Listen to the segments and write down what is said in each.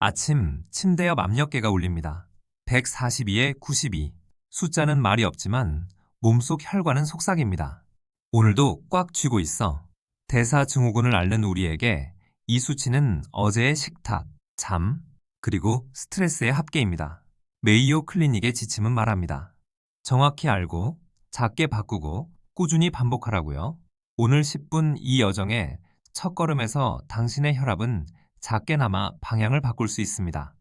아침 침대 옆 압력계가 울립니다. 142에 92. 숫자는 말이 없지만 몸속 혈관은 속삭입니다. 오늘도 꽉 쥐고 있어. 대사증후군을 앓는 우리에게 이 수치는 어제의 식탁, 잠, 그리고 스트레스의 합계입니다. 메이오 클리닉의 지침은 말합니다. 정확히 알고, 작게 바꾸고, 꾸준히 반복하라고요. 오늘 10분 이 여정의 첫걸음에서 당신의 혈압은 작게나마 방향을 바꿀 수 있습니다.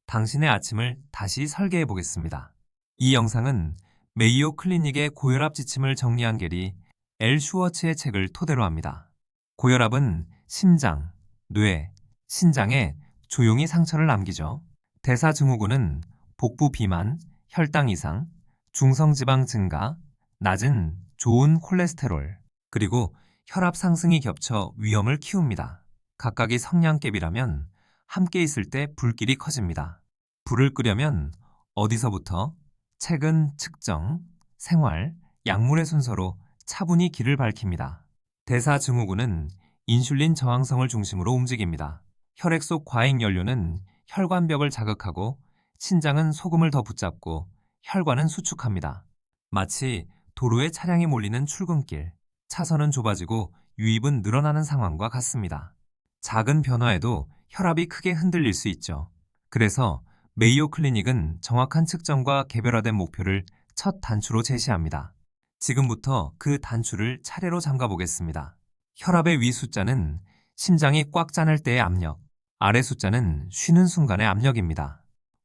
당신의 아침을 다시 설계해 보겠습니다. 이 영상은 메이오 클리닉의 고혈압 지침을 정리한 게리 엘 슈워츠의 책을 토대로 합니다. 고혈압은 심장, 뇌, 신장에 조용히 상처를 남기죠. 대사증후군은 복부 비만, 혈당 이상, 중성지방 증가, 낮은 좋은 콜레스테롤, 그리고 혈압 상승이 겹쳐 위험을 키웁니다. 각각이 성냥개비라면 함께 있을 때 불길이 커집니다. 불을 끄려면 어디서부터? 책은 측정, 생활, 약물의 순서로 차분히 길을 밝힙니다. 대사증후군은 인슐린 저항성을 중심으로 움직입니다. 혈액 속 과잉 연료는 혈관벽을 자극하고 신장은 소금을 더 붙잡고 혈관은 수축합니다. 마치 도로에 차량이 몰리는 출근길, 차선은 좁아지고 유입은 늘어나는 상황과 같습니다. 작은 변화에도 혈압이 크게 흔들릴 수 있죠. 그래서 메이오 클리닉은 정확한 측정과 개별화된 목표를 첫 단추로 제시합니다. 지금부터 그 단추를 차례로 잠가 보겠습니다. 혈압의 위 숫자는 심장이 꽉 차는 때의 압력, 아래 숫자는 쉬는 순간의 압력입니다.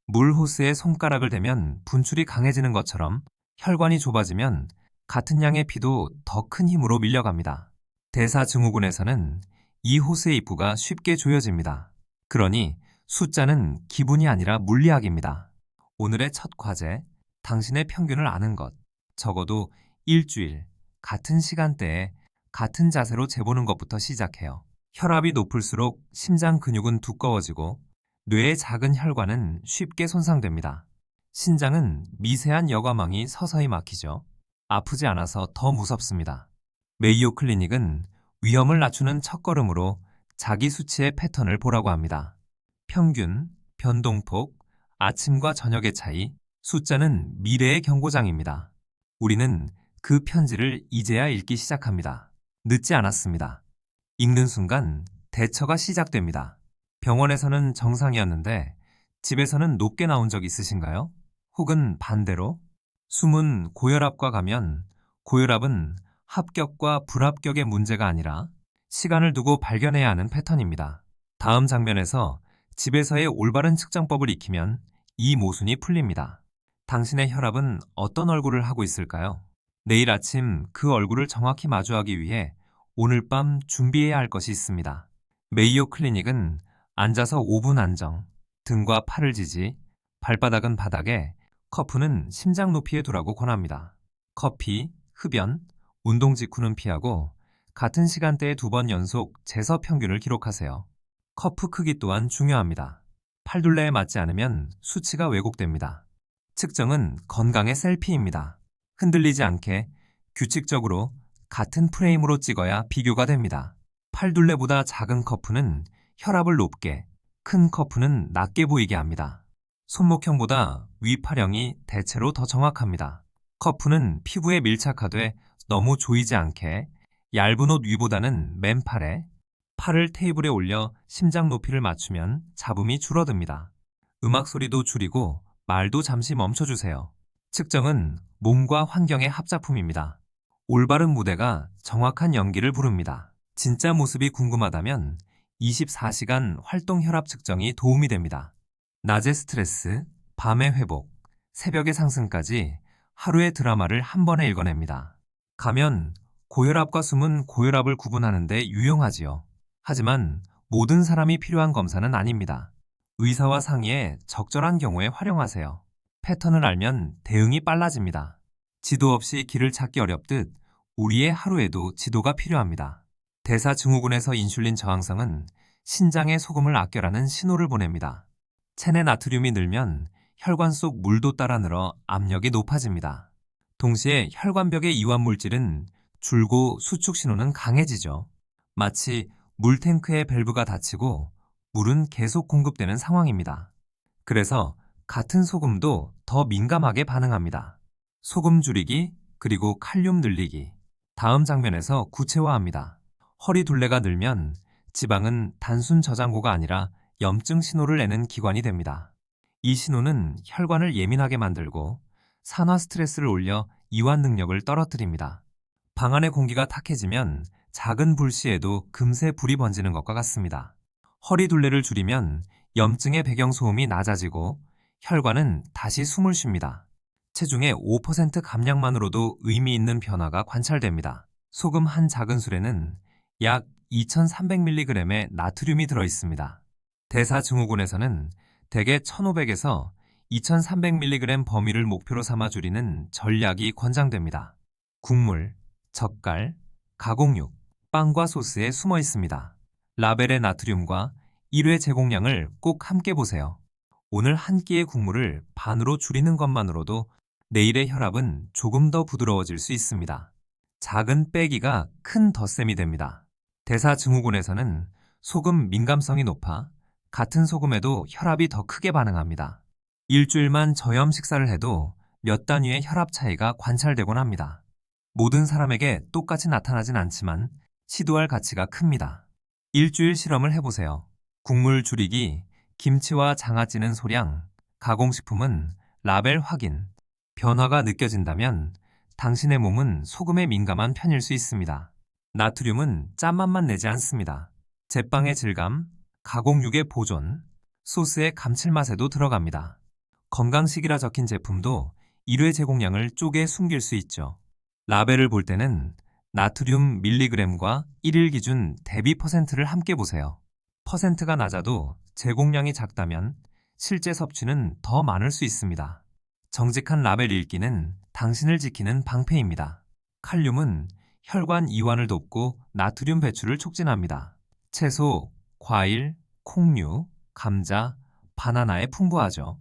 물 호스에 손가락을 대면 분출이 강해지는 것처럼 혈관이 좁아지면 같은 양의 피도 더 큰 힘으로 밀려갑니다. 대사증후군에서는 이 호스의 입구가 쉽게 조여집니다. 그러니 숫자는 기분이 아니라 물리학입니다. 오늘의 첫 과제, 당신의 평균을 아는 것. 적어도 일주일, 같은 시간대에 같은 자세로 재보는 것부터 시작해요. 혈압이 높을수록 심장 근육은 두꺼워지고 뇌의 작은 혈관은 쉽게 손상됩니다. 신장은 미세한 여과망이 서서히 막히죠. 아프지 않아서 더 무섭습니다. 메이오 클리닉은 위험을 낮추는 첫걸음으로 자기 수치의 패턴을 보라고 합니다. 평균, 변동폭, 아침과 저녁의 차이, 숫자는 미래의 경고장입니다. 우리는 그 편지를 이제야 읽기 시작합니다. 늦지 않았습니다. 읽는 순간 대처가 시작됩니다. 병원에서는 정상이었는데 집에서는 높게 나온 적 있으신가요? 혹은 반대로? 숨은 고혈압과 가면 고혈압은 합격과 불합격의 문제가 아니라 시간을 두고 발견해야 하는 패턴입니다. 다음 장면에서 집에서의 올바른 측정법을 익히면 이 모순이 풀립니다. 당신의 혈압은 어떤 얼굴을 하고 있을까요? 내일 아침 그 얼굴을 정확히 마주하기 위해 오늘 밤 준비해야 할 것이 있습니다. 메이오 클리닉은 앉아서 5분 안정, 등과 팔을 지지, 발바닥은 바닥에, 커프는 심장 높이에 두라고 권합니다. 커피, 흡연, 운동 직후는 피하고 같은 시간대에 2번 연속 재서 평균을 기록하세요. 커프 크기 또한 중요합니다. 팔둘레에 맞지 않으면 수치가 왜곡됩니다. 측정은 건강의 셀피입니다. 흔들리지 않게 규칙적으로 같은 프레임으로 찍어야 비교가 됩니다. 팔둘레보다 작은 커프는 혈압을 높게, 큰 커프는 낮게 보이게 합니다. 손목형보다 위팔형이 대체로 더 정확합니다. 커프는 피부에 밀착하되 너무 조이지 않게 얇은 옷 위보다는 맨팔에 팔을 테이블에 올려 심장 높이를 맞추면 잡음이 줄어듭니다. 음악 소리도 줄이고 말도 잠시 멈춰주세요. 측정은 몸과 환경의 합작품입니다. 올바른 무대가 정확한 연기를 부릅니다. 진짜 모습이 궁금하다면 24시간 활동 혈압 측정이 도움이 됩니다. 낮의 스트레스, 밤의 회복, 새벽의 상승까지 하루의 드라마를 한 번에 읽어냅니다. 가면 고혈압과 숨은 고혈압을 구분하는데 유용하지요. 하지만 모든 사람이 필요한 검사는 아닙니다. 의사와 상의해 적절한 경우에 활용하세요. 패턴을 알면 대응이 빨라집니다. 지도 없이 길을 찾기 어렵듯 우리의 하루에도 지도가 필요합니다. 대사증후군에서 인슐린 저항성은 신장에 소금을 아껴라는 신호를 보냅니다. 체내 나트륨이 늘면 혈관 속 물도 따라 늘어 압력이 높아집니다. 동시에 혈관벽의 이완물질은 줄고 수축 신호는 강해지죠. 마치 물탱크의 밸브가 닫히고 물은 계속 공급되는 상황입니다. 그래서 같은 소금도 더 민감하게 반응합니다. 소금 줄이기, 그리고 칼륨 늘리기. 다음 장면에서 구체화합니다. 허리 둘레가 늘면 지방은 단순 저장고가 아니라 염증 신호를 내는 기관이 됩니다. 이 신호는 혈관을 예민하게 만들고 산화 스트레스를 올려 이완 능력을 떨어뜨립니다. 방 안의 공기가 탁해지면 작은 불씨에도 금세 불이 번지는 것과 같습니다. 허리 둘레를 줄이면 염증의 배경소음이 낮아지고 혈관은 다시 숨을 쉽니다. 체중의 5% 감량만으로도 의미 있는 변화가 관찰됩니다. 소금 한 작은 술에는 약 2300mg의 나트륨이 들어 있습니다. 대사증후군에서는 대개 1500에서 2300mg 범위를 목표로 삼아 줄이는 전략이 권장됩니다. 국물, 젓갈, 가공육, 빵과 소스에 숨어 있습니다. 라벨의 나트륨과 1회 제공량을 꼭 함께 보세요. 오늘 한 끼의 국물을 반으로 줄이는 것만으로도 내일의 혈압은 조금 더 부드러워질 수 있습니다. 작은 빼기가 큰 덧셈이 됩니다. 대사증후군에서는 소금 민감성이 높아 같은 소금에도 혈압이 더 크게 반응합니다. 일주일만 저염 식사를 해도 몇 단위의 혈압 차이가 관찰되곤 합니다. 모든 사람에게 똑같이 나타나진 않지만 시도할 가치가 큽니다. 일주일 실험을 해보세요. 국물 줄이기, 김치와 장아 찌는 소량, 가공식품은 라벨 확인. 변화가 느껴진다면 당신의 몸은 소금에 민감한 편일 수 있습니다. 나트륨은 짠맛만 내지 않습니다. 제빵의 질감, 가공육의 보존, 소스의 감칠맛에도 들어갑니다. 건강식이라 적힌 제품도 1회 제공량을 쪼개 숨길 수 있죠. 라벨을 볼 때는 나트륨 밀리그램과 1일 기준 대비 퍼센트를 함께 보세요. 퍼센트가 낮아도 제공량이 작다면 실제 섭취는 더 많을 수 있습니다. 정직한 라벨 읽기는 당신을 지키는 방패입니다. 칼륨은 혈관 이완을 돕고 나트륨 배출을 촉진합니다. 채소, 과일, 콩류, 감자, 바나나에 풍부하죠.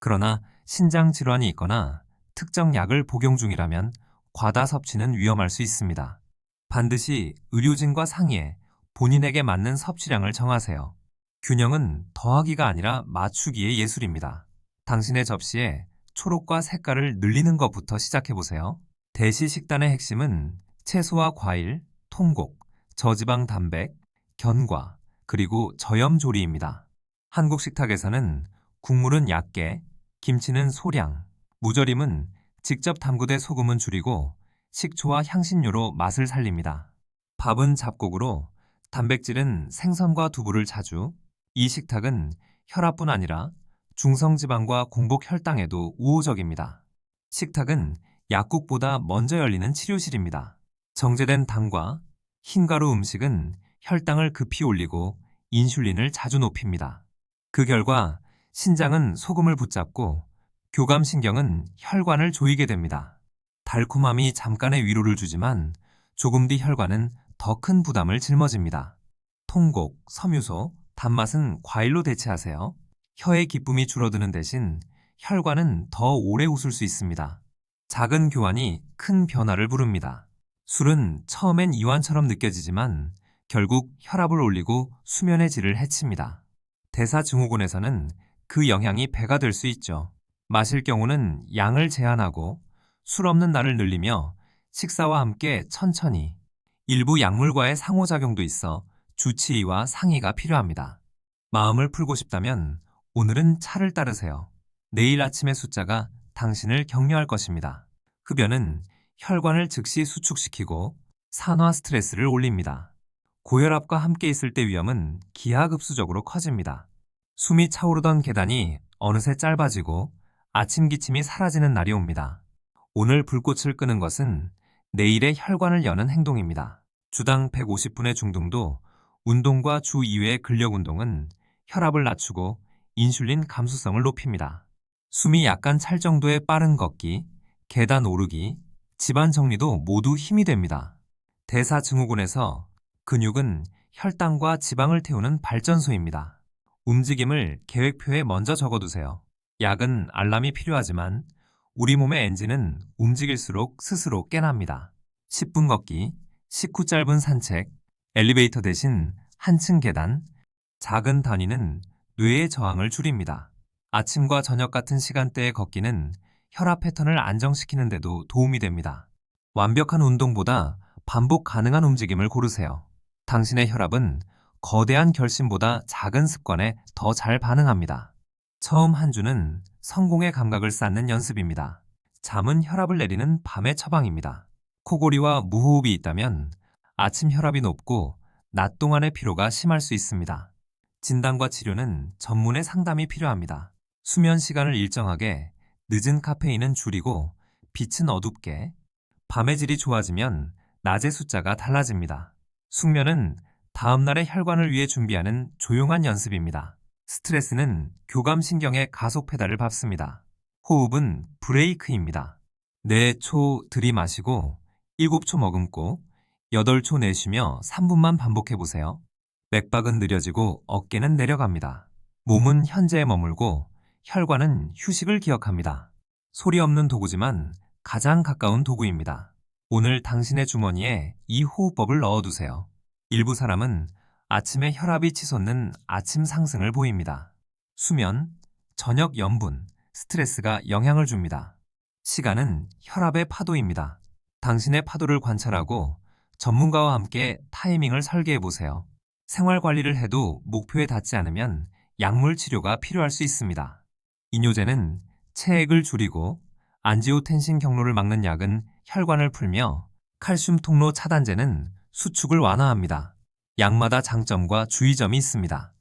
그러나 신장 질환이 있거나 특정 약을 복용 중이라면 과다 섭취는 위험할 수 있습니다. 반드시 의료진과 상의해 본인에게 맞는 섭취량을 정하세요. 균형은 더하기가 아니라 맞추기의 예술입니다. 당신의 접시에 초록과 색깔을 늘리는 것부터 시작해보세요. 대시 식단의 핵심은 채소와 과일, 통곡, 저지방 단백, 견과, 그리고 저염 조리입니다. 한국 식탁에서는 국물은 얇게, 김치는 소량, 무절임은 직접 담그되 소금은 줄이고 식초와 향신료로 맛을 살립니다. 밥은 잡곡으로, 단백질은 생선과 두부를 자주, 이 식탁은 혈압뿐 아니라 중성지방과 공복 혈당에도 우호적입니다. 식탁은 약국보다 먼저 열리는 치료실입니다. 정제된 당과 흰가루 음식은 혈당을 급히 올리고 인슐린을 자주 높입니다. 그 결과 신장은 소금을 붙잡고 교감신경은 혈관을 조이게 됩니다. 달콤함이 잠깐의 위로를 주지만 조금 뒤 혈관은 더 큰 부담을 짊어집니다. 통곡, 섬유소, 단맛은 과일로 대체하세요. 혀의 기쁨이 줄어드는 대신 혈관은 더 오래 웃을 수 있습니다. 작은 교환이 큰 변화를 부릅니다. 술은 처음엔 이완처럼 느껴지지만 결국 혈압을 올리고 수면의 질을 해칩니다. 대사증후군에서는 그 영향이 배가 될 수 있죠. 마실 경우는 양을 제한하고 술 없는 날을 늘리며 식사와 함께 천천히. 일부 약물과의 상호작용도 있어 주치의와 상의가 필요합니다. 마음을 풀고 싶다면 오늘은 차를 따르세요. 내일 아침의 숫자가 당신을 격려할 것입니다. 흡연은 혈관을 즉시 수축시키고 산화 스트레스를 올립니다. 고혈압과 함께 있을 때 위험은 기하급수적으로 커집니다. 숨이 차오르던 계단이 어느새 짧아지고 아침 기침이 사라지는 날이 옵니다. 오늘 불꽃을 끄는 것은 내일의 혈관을 여는 행동입니다. 주당 150분의 중등도 운동과 주 2회의 근력 운동은 혈압을 낮추고 인슐린 감수성을 높입니다. 숨이 약간 찰 정도의 빠른 걷기, 계단 오르기, 집안 정리도 모두 힘이 됩니다. 대사증후군에서 근육은 혈당과 지방을 태우는 발전소입니다. 움직임을 계획표에 먼저 적어두세요. 약은 알람이 필요하지만 우리 몸의 엔진은 움직일수록 스스로 깨납니다. 10분 걷기, 식후 짧은 산책, 엘리베이터 대신 한층 계단, 작은 단위는 뇌의 저항을 줄입니다. 아침과 저녁 같은 시간대에 걷기는 혈압 패턴을 안정시키는 데도 도움이 됩니다. 완벽한 운동보다 반복 가능한 움직임을 고르세요. 당신의 혈압은 거대한 결심보다 작은 습관에 더 잘 반응합니다. 처음 한 주는 성공의 감각을 쌓는 연습입니다. 잠은 혈압을 내리는 밤의 처방입니다. 코골이와 무호흡이 있다면 아침 혈압이 높고 낮 동안의 피로가 심할 수 있습니다. 진단과 치료는 전문의 상담이 필요합니다. 수면 시간을 일정하게, 늦은 카페인은 줄이고 빛은 어둡게, 밤의 질이 좋아지면 낮의 숫자가 달라집니다. 숙면은 다음날의 혈관을 위해 준비하는 조용한 연습입니다. 스트레스는 교감신경의 가속 페달을 밟습니다. 호흡은 브레이크입니다. 4초 들이마시고 7초 머금고 8초 내쉬며 3분만 반복해보세요. 맥박은 느려지고 어깨는 내려갑니다. 몸은 현재에 머물고 혈관은 휴식을 기억합니다. 소리 없는 도구지만 가장 가까운 도구입니다. 오늘 당신의 주머니에 이 호흡법을 넣어두세요. 일부 사람은 아침에 혈압이 치솟는 아침 상승을 보입니다. 수면, 저녁 염분, 스트레스가 영향을 줍니다. 시간은 혈압의 파도입니다. 당신의 파도를 관찰하고 전문가와 함께 타이밍을 설계해 보세요. 생활 관리를 해도 목표에 닿지 않으면 약물 치료가 필요할 수 있습니다. 이뇨제는 체액을 줄이고 안지오텐신 경로를 막는 약은 혈관을 풀며 칼슘 통로 차단제는 수축을 완화합니다. 약마다 장점과 주의점이 있습니다.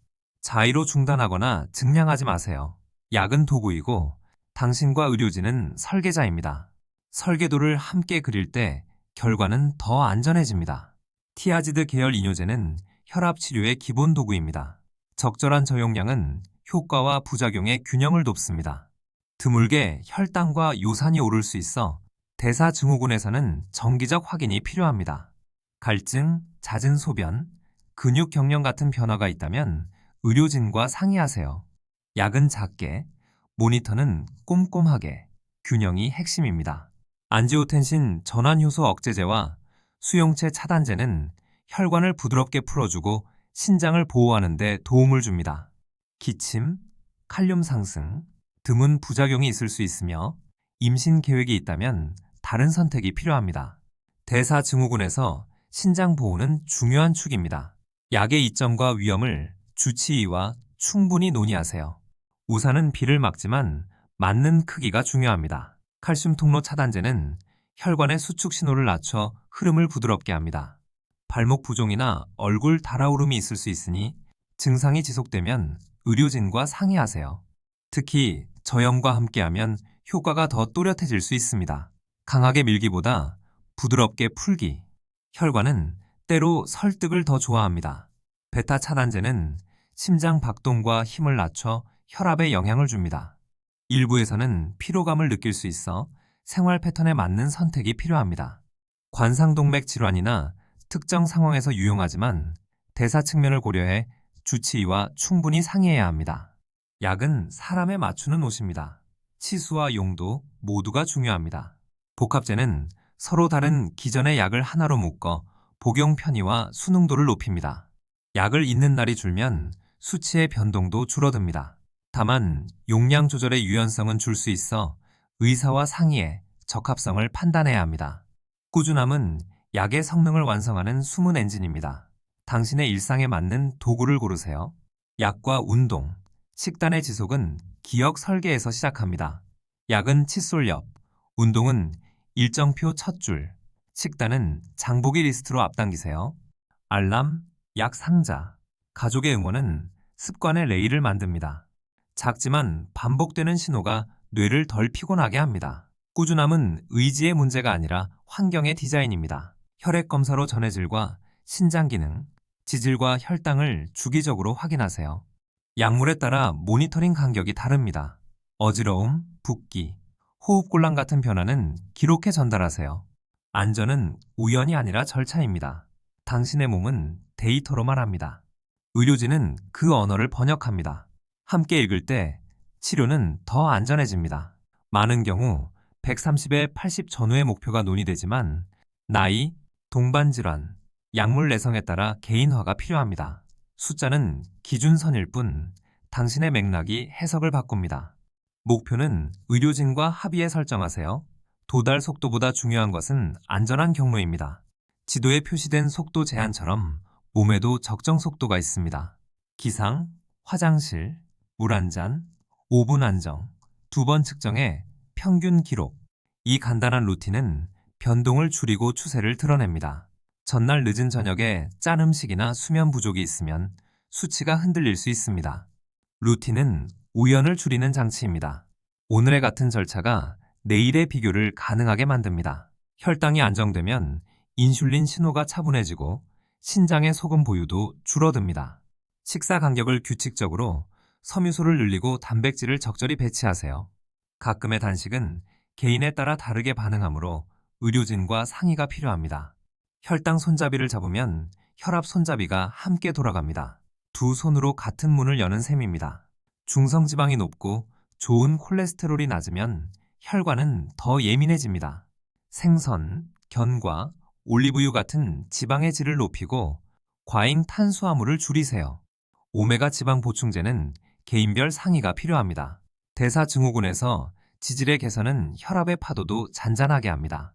자의로 중단하거나 증량하지 마세요. 약은 도구이고 당신과 의료진은 설계자입니다. 설계도를 함께 그릴 때 결과는 더 안전해집니다. 티아지드 계열 이뇨제는 혈압 치료의 기본 도구입니다. 적절한 저용량은 효과와 부작용의 균형을 돕습니다. 드물게 혈당과 요산이 오를 수 있어 대사증후군에서는 정기적 확인이 필요합니다. 갈증, 잦은 소변, 근육 경련 같은 변화가 있다면 의료진과 상의하세요. 약은 작게, 모니터는 꼼꼼하게, 균형이 핵심입니다. 안지오텐신 전환효소 억제제와 수용체 차단제는 혈관을 부드럽게 풀어주고 신장을 보호하는 데 도움을 줍니다. 기침, 칼륨 상승, 드문 부작용이 있을 수 있으며 임신 계획이 있다면 다른 선택이 필요합니다. 대사증후군에서 신장 보호는 중요한 축입니다. 약의 이점과 위험을 주치의와 충분히 논의하세요. 우산은 비를 막지만 맞는 크기가 중요합니다. 칼슘 통로 차단제는 혈관의 수축 신호를 낮춰 흐름을 부드럽게 합니다. 발목 부종이나 얼굴 달아오름이 있을 수 있으니 증상이 지속되면 의료진과 상의하세요. 특히 저염과 함께하면 효과가 더 또렷해질 수 있습니다. 강하게 밀기보다 부드럽게 풀기. 혈관은 때로 설득을 더 좋아합니다. 베타 차단제는 심장 박동과 힘을 낮춰 혈압에 영향을 줍니다. 일부에서는 피로감을 느낄 수 있어 생활 패턴에 맞는 선택이 필요합니다. 관상동맥 질환이나 특정 상황에서 유용하지만 대사 측면을 고려해 주치의와 충분히 상의해야 합니다. 약은 사람에 맞추는 옷입니다. 치수와 용도 모두가 중요합니다. 복합제는 서로 다른 기존의 약을 하나로 묶어 복용 편의와 수능도를 높입니다. 약을 잊는 날이 줄면 수치의 변동도 줄어듭니다. 다만 용량 조절의 유연성은 줄 수 있어 의사와 상의해 적합성을 판단해야 합니다. 꾸준함은 약의 성능을 완성하는 숨은 엔진입니다. 당신의 일상에 맞는 도구를 고르세요. 약과 운동, 식단의 지속은 기억 설계에서 시작합니다. 약은 칫솔 옆, 운동은 일정표 첫 줄, 식단은 장보기 리스트로 앞당기세요. 알람, 약 상자, 가족의 응원은 습관의 레일을 만듭니다. 작지만 반복되는 신호가 뇌를 덜 피곤하게 합니다. 꾸준함은 의지의 문제가 아니라 환경의 디자인입니다. 혈액 검사로 전해질과 신장 기능, 지질과 혈당을 주기적으로 확인하세요. 약물에 따라 모니터링 간격이 다릅니다. 어지러움, 붓기, 호흡곤란 같은 변화는 기록해 전달하세요. 안전은 우연이 아니라 절차입니다. 당신의 몸은 데이터로만 합니다. 의료진은 그 언어를 번역합니다. 함께 읽을 때 치료는 더 안전해집니다. 많은 경우 130에 80 전후의 목표가 논의되지만 나이, 동반 질환, 약물 내성에 따라 개인화가 필요합니다. 숫자는 기준선일 뿐 당신의 맥락이 해석을 바꿉니다. 목표는 의료진과 합의해 설정하세요. 도달 속도보다 중요한 것은 안전한 경로입니다. 지도에 표시된 속도 제한처럼 몸에도 적정 속도가 있습니다. 기상, 화장실, 물 한 잔, 5분 안정, 2번 측정해 평균 기록. 이 간단한 루틴은 변동을 줄이고 추세를 드러냅니다. 전날 늦은 저녁에 짠 음식이나 수면 부족이 있으면 수치가 흔들릴 수 있습니다. 루틴은 우연을 줄이는 장치입니다. 오늘의 같은 절차가 내일의 비교를 가능하게 만듭니다. 혈당이 안정되면 인슐린 신호가 차분해지고 신장의 소금 보유도 줄어듭니다. 식사 간격을 규칙적으로 섬유소를 늘리고 단백질을 적절히 배치하세요. 가끔의 단식은 개인에 따라 다르게 반응하므로 의료진과 상의가 필요합니다. 혈당 손잡이를 잡으면 혈압 손잡이가 함께 돌아갑니다. 두 손으로 같은 문을 여는 셈입니다. 중성지방이 높고 좋은 콜레스테롤이 낮으면 혈관은 더 예민해집니다. 생선, 견과, 올리브유 같은 지방의 질을 높이고 과잉 탄수화물을 줄이세요. 오메가 지방 보충제는 개인별 상의가 필요합니다. 대사증후군에서 지질의 개선은 혈압의 파도도 잔잔하게 합니다.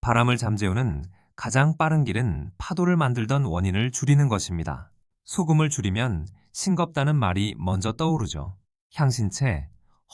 바람을 잠재우는 가장 빠른 길은 파도를 만들던 원인을 줄이는 것입니다. 소금을 줄이면 싱겁다는 말이 먼저 떠오르죠. 향신채,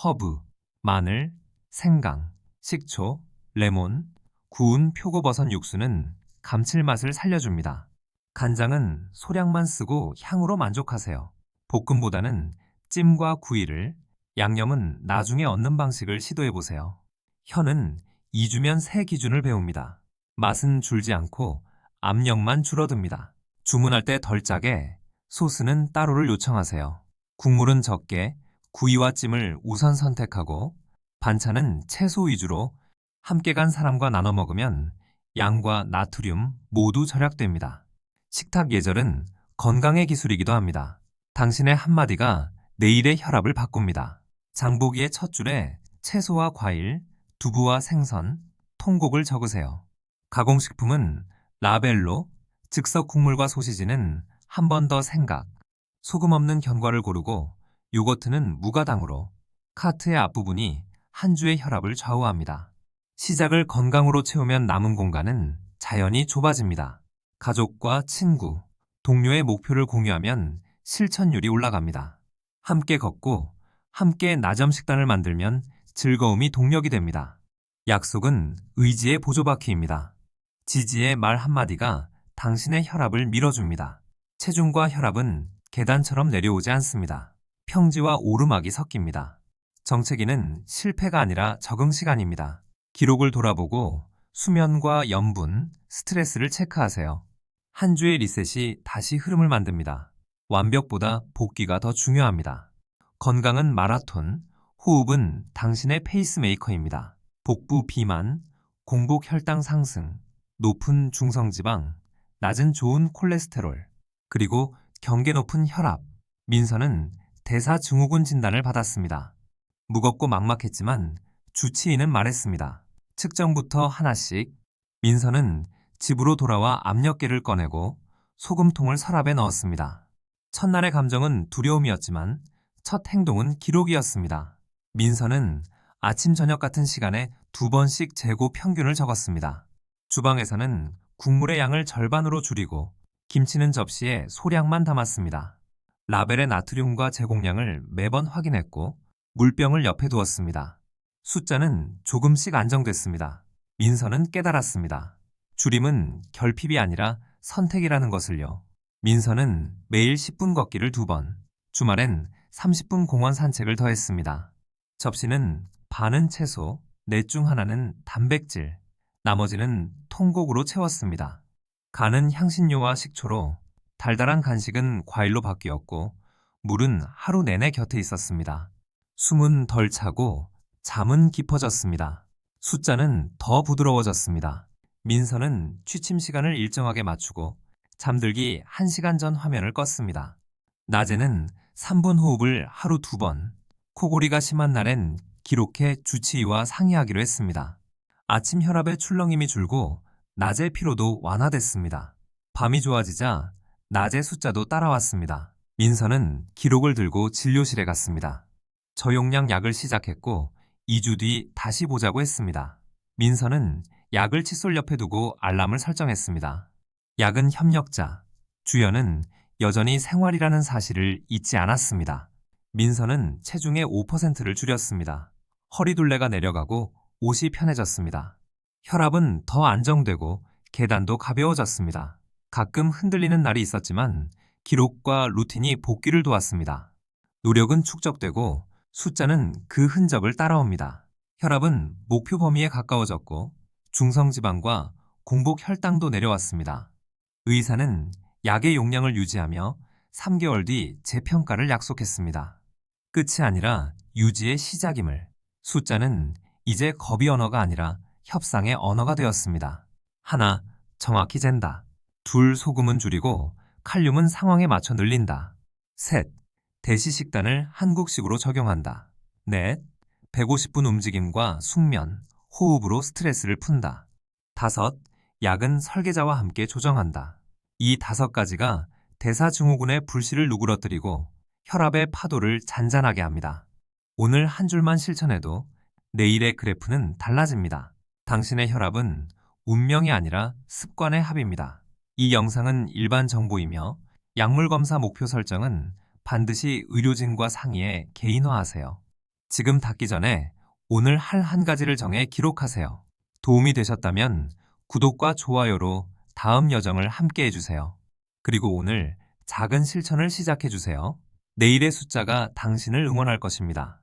허브, 마늘, 생강, 식초, 레몬, 구운 표고버섯 육수는 감칠맛을 살려줍니다. 간장은 소량만 쓰고 향으로 만족하세요. 볶음보다는 찜과 구이를, 양념은 나중에 얻는 방식을 시도해보세요. 혀는 2주면 새 기준을 배웁니다. 맛은 줄지 않고 압력만 줄어듭니다. 주문할 때 덜 짜게, 소스는 따로를 요청하세요. 국물은 적게, 구이와 찜을 우선 선택하고 반찬은 채소 위주로 함께 간 사람과 나눠 먹으면 양과 나트륨 모두 절약됩니다. 식탁 예절은 건강의 기술이기도 합니다. 당신의 한마디가 내일의 혈압을 바꿉니다. 장보기의 첫 줄에 채소와 과일, 두부와 생선, 통곡을 적으세요. 가공식품은 라벨로, 즉석 국물과 소시지는 한 번 더 생각, 소금 없는 견과를 고르고 요거트는 무가당으로. 카트의 앞부분이 한 주의 혈압을 좌우합니다. 시작을 건강으로 채우면 남은 공간은 자연히 좁아집니다. 가족과 친구, 동료의 목표를 공유하면 실천율이 올라갑니다. 함께 걷고 함께 나점 식단을 만들면 즐거움이 동력이 됩니다. 약속은 의지의 보조바퀴입니다. 지지의 말 한마디가 당신의 혈압을 밀어줍니다. 체중과 혈압은 계단처럼 내려오지 않습니다. 평지와 오르막이 섞입니다. 정체기는 실패가 아니라 적응 시간입니다. 기록을 돌아보고 수면과 염분, 스트레스를 체크하세요. 한 주의 리셋이 다시 흐름을 만듭니다. 완벽보다 복귀가 더 중요합니다. 건강은 마라톤, 호흡은 당신의 페이스메이커입니다. 복부 비만, 공복 혈당 상승, 높은 중성지방, 낮은 좋은 콜레스테롤, 그리고 경계 높은 혈압. 민서는 대사증후군 진단을 받았습니다. 무겁고 막막했지만 주치의는 말했습니다. 측정부터 하나씩. 민서는 집으로 돌아와 압력계를 꺼내고 소금통을 서랍에 넣었습니다. 첫날의 감정은 두려움이었지만 첫 행동은 기록이었습니다. 민서는 아침 저녁 같은 시간에 2번씩 재고 평균을 적었습니다. 주방에서는 국물의 양을 절반으로 줄이고 김치는 접시에 소량만 담았습니다. 라벨의 나트륨과 제공량을 매번 확인했고 물병을 옆에 두었습니다. 숫자는 조금씩 안정됐습니다. 민서는 깨달았습니다. 줄임은 결핍이 아니라 선택이라는 것을요. 민서는 매일 10분 걷기를 2번, 주말엔 30분 공원 산책을 더했습니다. 접시는 반은 채소, 넷 중 하나는 단백질, 나머지는 통곡으로 채웠습니다. 간은 향신료와 식초로, 달달한 간식은 과일로 바뀌었고 물은 하루 내내 곁에 있었습니다. 숨은 덜 차고 잠은 깊어졌습니다. 숫자는 더 부드러워졌습니다. 민서는 취침 시간을 일정하게 맞추고 잠들기 1시간 전 화면을 껐습니다. 낮에는 3분 호흡을 하루 2번, 코골이가 심한 날엔 기록해 주치의와 상의하기로 했습니다. 아침 혈압의 출렁임이 줄고 낮의 피로도 완화됐습니다. 밤이 좋아지자 낮의 숫자도 따라왔습니다. 민서는 기록을 들고 진료실에 갔습니다. 저용량 약을 시작했고 2주 뒤 다시 보자고 했습니다. 민서는 약을 칫솔 옆에 두고 알람을 설정했습니다. 약은 협력자, 주연은 여전히 생활이라는 사실을 잊지 않았습니다. 민서는 체중의 5%를 줄였습니다. 허리둘레가 내려가고 옷이 편해졌습니다. 혈압은 더 안정되고 계단도 가벼워졌습니다. 가끔 흔들리는 날이 있었지만 기록과 루틴이 복귀를 도왔습니다. 노력은 축적되고 숫자는 그 흔적을 따라옵니다. 혈압은 목표 범위에 가까워졌고 중성지방과 공복 혈당도 내려왔습니다. 의사는 약의 용량을 유지하며 3개월 뒤 재평가를 약속했습니다. 끝이 아니라 유지의 시작임을. 숫자는 이제 겁이 언어가 아니라 협상의 언어가 되었습니다. 하나, 정확히 잰다. 둘, 소금은 줄이고 칼륨은 상황에 맞춰 늘린다. 셋, 대시 식단을 한국식으로 적용한다. 넷, 150분 움직임과 숙면, 호흡으로 스트레스를 푼다. 다섯, 약은 설계자와 함께 조정한다. 이 5가지가 대사증후군의 불씨를 누그러뜨리고 혈압의 파도를 잔잔하게 합니다. 오늘 한 줄만 실천해도 내일의 그래프는 달라집니다. 당신의 혈압은 운명이 아니라 습관의 합입니다. 이 영상은 일반 정보이며 약물 검사 목표 설정은 반드시 의료진과 상의해 개인화하세요. 지금 닫기 전에 오늘 할 한 가지를 정해 기록하세요. 도움이 되셨다면 구독과 좋아요로 다음 여정을 함께 해주세요. 그리고 오늘 작은 실천을 시작해주세요. 내일의 숫자가 당신을 응원할 것입니다.